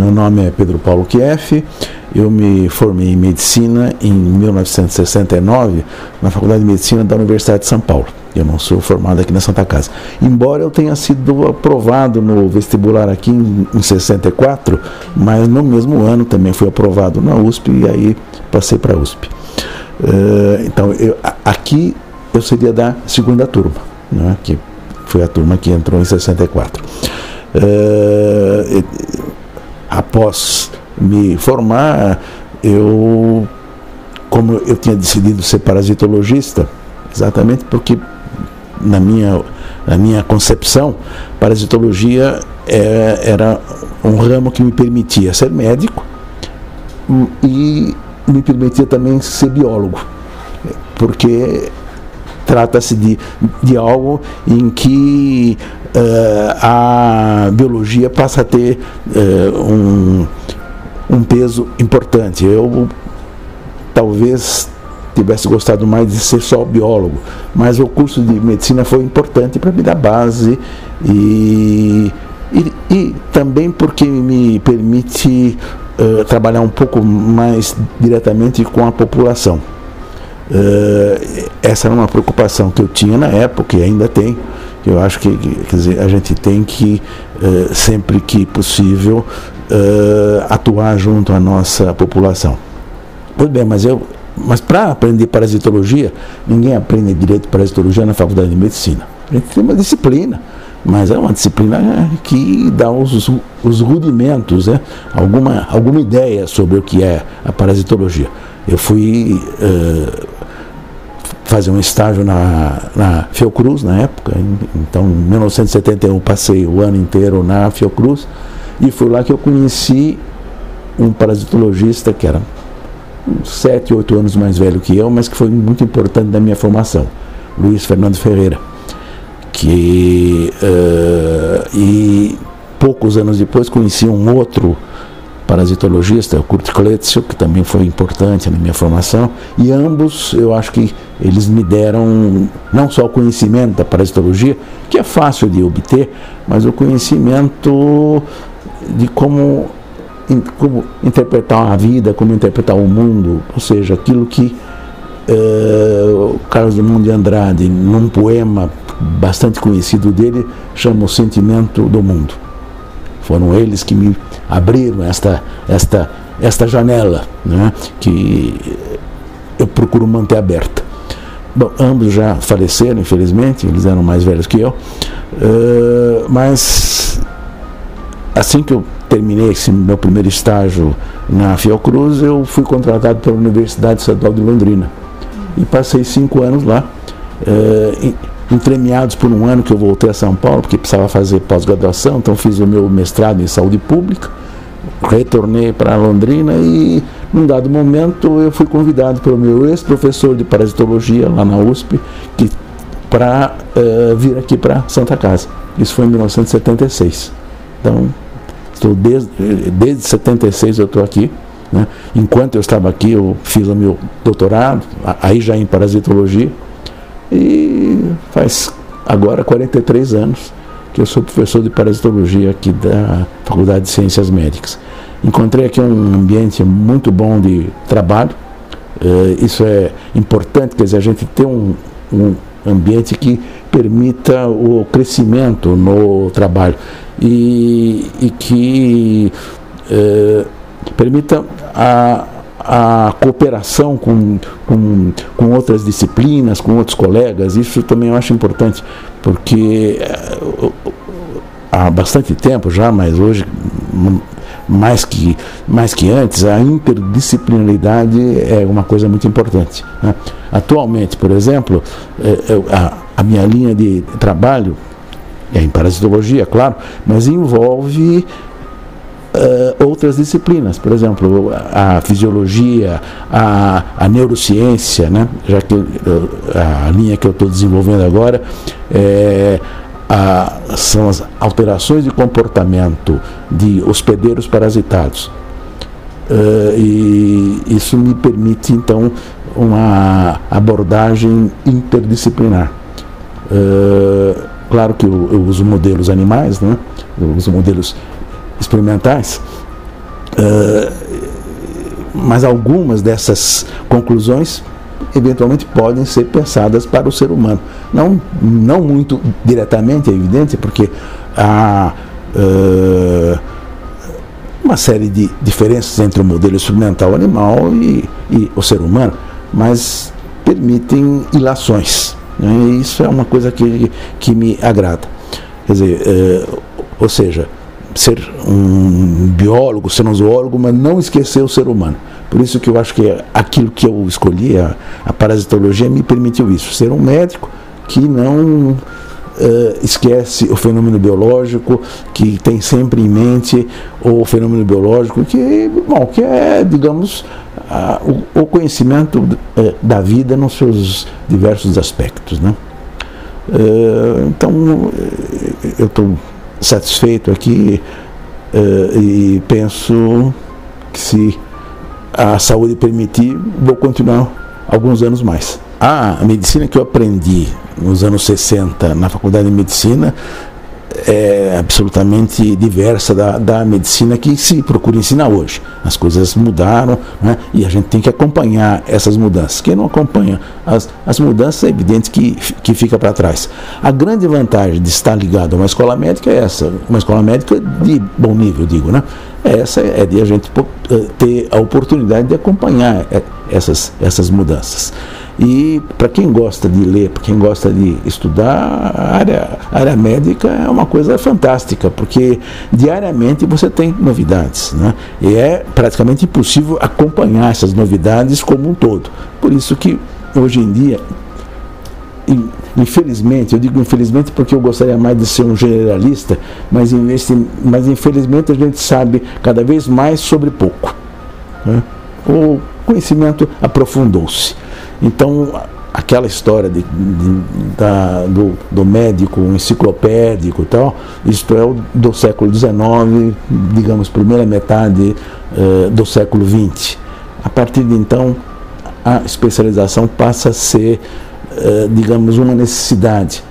meu nome é Pedro Paulo Kieff, eu me formei em Medicina em 1969 na Faculdade de Medicina da Universidade de São Paulo. Eu não sou formado aqui na Santa Casa. Embora eu tenha sido aprovado no vestibular aqui em 64, mas no mesmo ano também fui aprovado na USP e aí passei para a USP. Então, aqui eu seria da segunda turma, né, que foi a turma que entrou em 64. Após me formar, como eu tinha decidido ser parasitologista, exatamente porque na minha concepção, parasitologia era um ramo que me permitia ser médico e me permitia também ser biólogo, porque trata-se de algo em que a biologia passa a ter um peso importante. Eu talvez tivesse gostado mais de ser só biólogo, mas o curso de medicina foi importante para me dar base e também porque me permite trabalhar um pouco mais diretamente com a população. Essa era uma preocupação que eu tinha na época e ainda tenho. Eu acho que quer dizer, a gente tem que, sempre que possível, atuar junto à nossa população. Pois bem, mas para aprender parasitologia, ninguém aprende direito de parasitologia na Faculdade de Medicina. A gente tem uma disciplina, mas é uma disciplina que dá os rudimentos, né? Alguma ideia sobre o que é a parasitologia. Eu fui fazer um estágio na Fiocruz na época, então em 1971 passei o ano inteiro na Fiocruz e foi lá que eu conheci um parasitologista que era 7, 8 anos mais velho que eu, mas que foi muito importante na minha formação, Luiz Fernando Ferreira, e poucos anos depois conheci um outro parasitologista, o Kurt Kletzel, que também foi importante na minha formação, e ambos, eu acho que eles me deram não só o conhecimento da parasitologia, que é fácil de obter, mas o conhecimento de como interpretar a vida, como interpretar o mundo, ou seja, aquilo que o Carlos Drummond de Andrade, num poema bastante conhecido dele, chama O Sentimento do Mundo. Foram eles que me abriram esta janela, né, que eu procuro manter aberta. Bom, ambos já faleceram, infelizmente, eles eram mais velhos que eu, mas assim que eu terminei esse meu primeiro estágio na Fiocruz, eu fui contratado pela Universidade Estadual de Londrina e passei 5 anos lá, entremeados por um ano que eu voltei a São Paulo, porque precisava fazer pós-graduação, então fiz o meu mestrado em saúde pública, retornei para Londrina e, num dado momento, eu fui convidado pelo meu ex-professor de parasitologia lá na USP para vir aqui para Santa Casa. Isso foi em 1976. Então, desde 76 eu estou aqui, né? Enquanto eu estava aqui, eu fiz o meu doutorado, aí já em parasitologia, e faz agora 43 anos que eu sou professor de parasitologia aqui da Faculdade de Ciências Médicas. Encontrei aqui um ambiente muito bom de trabalho, isso é importante, quer dizer, a gente ter um ambiente que permita o crescimento no trabalho e que permita a cooperação com outras disciplinas, com outros colegas. Isso também eu acho importante, porque há bastante tempo já, mas hoje mais que antes, a interdisciplinaridade é uma coisa muito importante, né? Atualmente, por exemplo, a minha linha de trabalho é em parasitologia, claro, mas envolve outras disciplinas, por exemplo, a fisiologia, a neurociência, né? Já que a linha que eu estou desenvolvendo agora são as alterações de comportamento de hospedeiros parasitados. E isso me permite, então, uma abordagem interdisciplinar. Claro que eu uso modelos animais, né? Eu uso modelos experimentais, Mas algumas dessas conclusões eventualmente podem ser pensadas para o ser humano. Não muito diretamente, é evidente, porque há uma série de diferenças entre o modelo experimental animal e o ser humano, mas permitem ilações, né? E isso é uma coisa que me agrada. Quer dizer, ou seja, ser um biólogo, ser um zoólogo, mas não esquecer o ser humano. Por isso que eu acho que aquilo que eu escolhi, a parasitologia, me permitiu isso. Ser um médico que não esquece o fenômeno biológico, que tem sempre em mente o fenômeno biológico, que é, digamos, o conhecimento da vida nos seus diversos aspectos, né? Então, eu estou satisfeito aqui e penso que, se a saúde permitir, vou continuar alguns anos mais. A medicina que eu aprendi nos anos 60 na Faculdade de Medicina é absolutamente diversa da medicina que se procura ensinar hoje. As coisas mudaram, né? E a gente tem que acompanhar essas mudanças. Quem não acompanha as mudanças, é evidente que fica para trás. A grande vantagem de estar ligado a uma escola médica é essa, uma escola médica de bom nível, digo, né? Essa é de a gente ter a oportunidade de acompanhar essas mudanças. E para quem gosta de ler, para quem gosta de estudar, a área médica é uma coisa fantástica, porque diariamente você tem novidades, né? E é praticamente impossível acompanhar essas novidades como um todo. Por isso que hoje em dia, infelizmente, eu digo infelizmente porque eu gostaria mais de ser um generalista, mas infelizmente a gente sabe cada vez mais sobre pouco, né? O conhecimento aprofundou-se. Então, aquela história do médico enciclopédico e tal, isto é do século XIX, digamos, primeira metade do século XX. A partir de então, a especialização passa a ser, digamos, uma necessidade.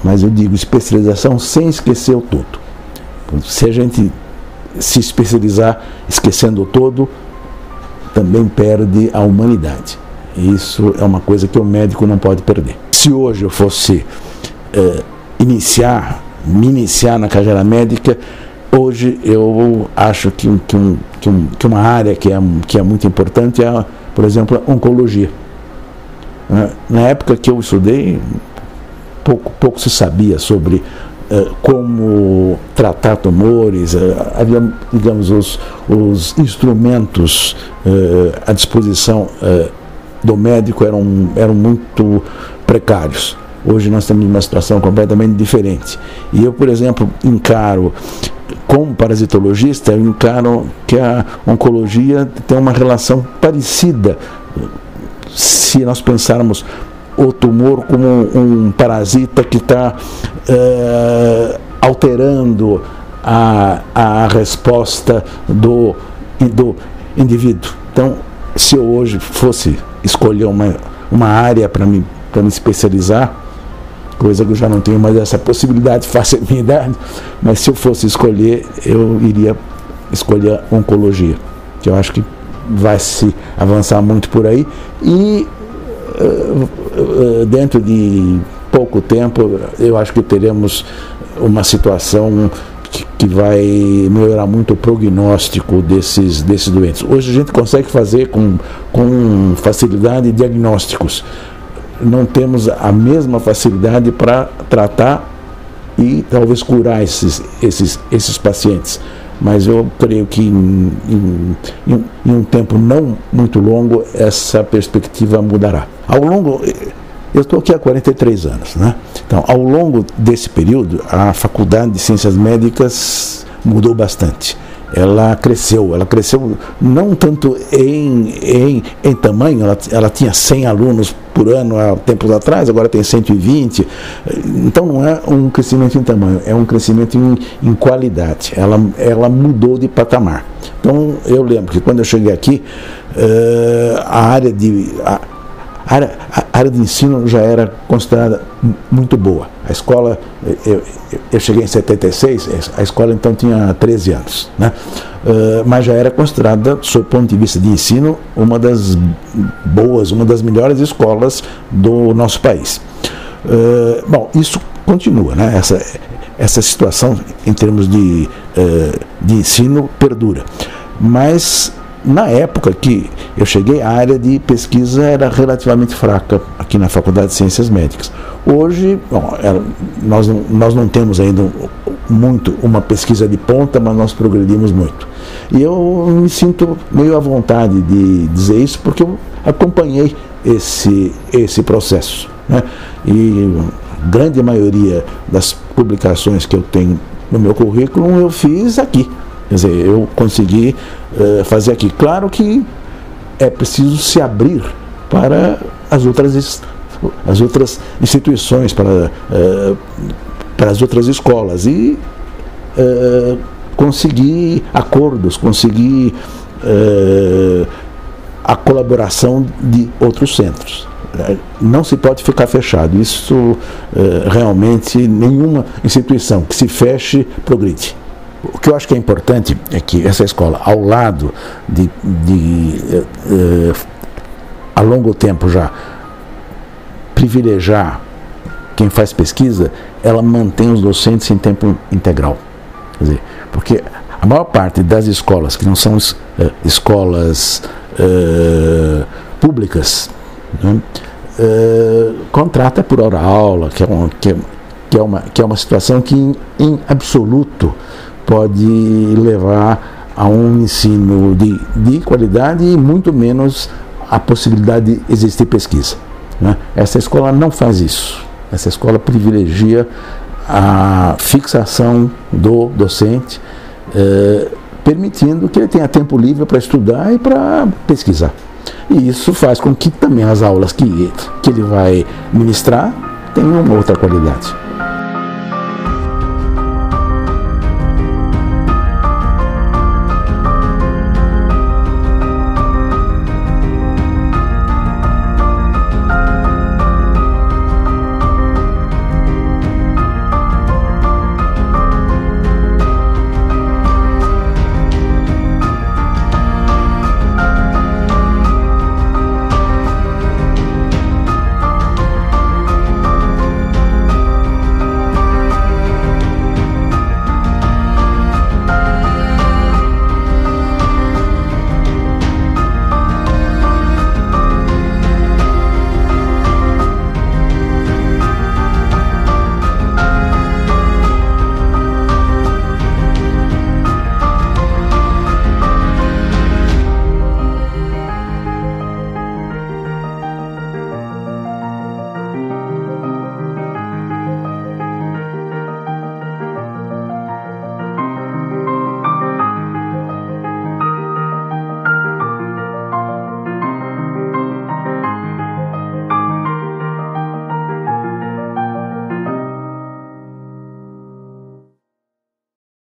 Mas eu digo especialização sem esquecer o todo. Se a gente se especializar esquecendo o todo, também perde a humanidade. Isso é uma coisa que o médico não pode perder. Se hoje eu fosse me iniciar na carreira médica, hoje eu acho que uma área que é muito importante é, por exemplo, a oncologia. Na época que eu estudei, pouco se sabia sobre como tratar tumores. Havia, digamos, os instrumentos à disposição do médico eram muito precários. Hoje nós temos uma situação completamente diferente. E eu, por exemplo, como parasitologista, eu encaro que a oncologia tem uma relação parecida, se nós pensarmos o tumor como um parasita que está alterando a resposta do indivíduo. Então, se eu hoje fosse escolher uma área para me especializar, coisa que eu já não tenho mais essa possibilidade face à minha idade, mas se eu fosse escolher, eu iria escolher a oncologia, que eu acho que vai se avançar muito por aí, e dentro de pouco tempo eu acho que teremos uma situação que vai melhorar muito o prognóstico desses doentes. Hoje a gente consegue fazer com facilidade diagnósticos. Não temos a mesma facilidade para tratar e talvez curar esses pacientes. Mas eu creio que em um tempo não muito longo essa perspectiva mudará. Eu estou aqui há 43 anos, né? Então, ao longo desse período, a Faculdade de Ciências Médicas mudou bastante. Ela cresceu não tanto em tamanho, ela tinha 100 alunos por ano há tempos atrás, agora tem 120. Então não é um crescimento em tamanho, é um crescimento em qualidade. Ela mudou de patamar. Então eu lembro que quando eu cheguei aqui, a área de ensino já era considerada muito boa. A escola, eu cheguei em 76, a escola então tinha 13 anos, né? Mas já era considerada, sob o ponto de vista de ensino, uma das boas, uma das melhores escolas do nosso país. Bom, isso continua, né? Essa situação em termos de ensino perdura. Mas na época que eu cheguei, a área de pesquisa era relativamente fraca aqui na Faculdade de Ciências Médicas. Hoje, bom, nós não temos ainda muito uma pesquisa de ponta, mas nós progredimos muito. E eu me sinto meio à vontade de dizer isso, porque eu acompanhei esse processo, né? E a grande maioria das publicações que eu tenho no meu currículo eu fiz aqui. Quer dizer, eu consegui fazer aqui. Claro que é preciso se abrir para as outras instituições, para as outras escolas e conseguir acordos, conseguir a colaboração de outros centros. Não se pode ficar fechado. Isso realmente nenhuma instituição que se feche progride. O que eu acho que é importante é que essa escola, ao lado de a longo tempo já, privilegiar quem faz pesquisa, ela mantém os docentes em tempo integral. Quer dizer, porque a maior parte das escolas, que não são escolas públicas, né, contrata por hora aula, que é uma situação que em absoluto pode levar a um ensino de qualidade e muito menos a possibilidade de existir pesquisa, né? Essa escola não faz isso. Essa escola privilegia a fixação do docente, permitindo que ele tenha tempo livre para estudar e para pesquisar. E isso faz com que também as aulas que ele vai ministrar tenham uma outra qualidade.